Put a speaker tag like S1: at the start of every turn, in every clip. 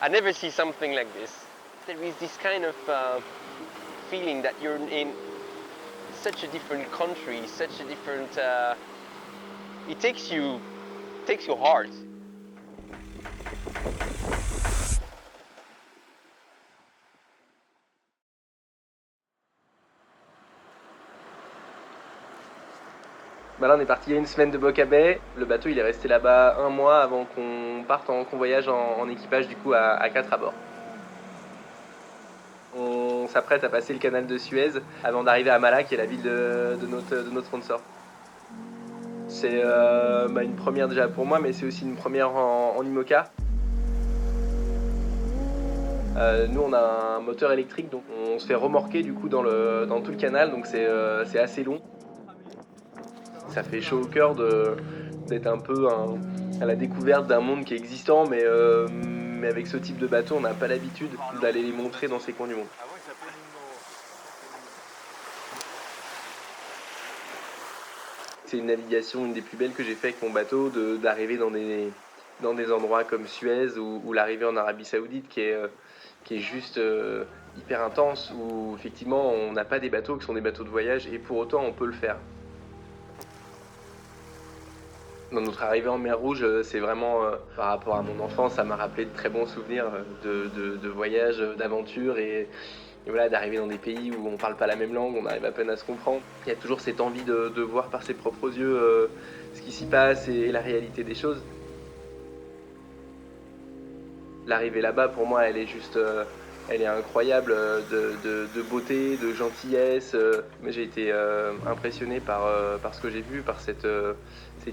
S1: I never see something like this. There is this kind of feeling that you're in such a different country, such a different. It takes your heart.
S2: Bah là, on est parti il y a une semaine de Boca Bay. Le bateau, il est resté là-bas un mois avant qu'on parte en convoyage en équipage, du coup, à 4 à bord. On s'apprête à passer le canal de Suez avant d'arriver à Mala, qui est la ville de notre sponsor. C'est une première déjà pour moi, mais c'est aussi une première en IMOCA. Nous, on a un moteur électrique, donc on se fait remorquer du coup dans tout le canal, donc c'est assez long. Ça fait chaud au cœur d'être un peu à la découverte d'un monde qui est existant, mais avec ce type de bateau, on n'a pas l'habitude d'aller les montrer dans ces coins du monde. C'est une navigation, une des plus belles que j'ai fait avec mon bateau, d'arriver dans des endroits comme Suez ou l'arrivée en Arabie Saoudite qui est juste hyper intense, où effectivement on n'a pas des bateaux qui sont des bateaux de voyage et pour autant on peut le faire. Dans notre arrivée en mer Rouge, c'est vraiment par rapport à mon enfance, ça m'a rappelé de très bons souvenirs de voyages, d'aventures et voilà, d'arriver dans des pays où on parle pas la même langue, on arrive à peine à se comprendre. Il y a toujours cette envie de voir par ses propres yeux ce qui s'y passe et la réalité des choses. L'arrivée là-bas, pour moi, elle est juste, elle est incroyable de beauté, de gentillesse. Mais j'ai été impressionné par ce que j'ai vu, par cette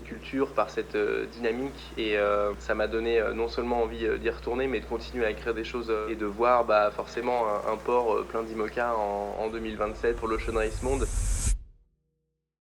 S2: culture, par cette dynamique. Et ça m'a donné non seulement envie d'y retourner, mais de continuer à écrire des choses et de voir forcément un port plein d'IMOCA en 2027 pour l'Ocean Race Monde.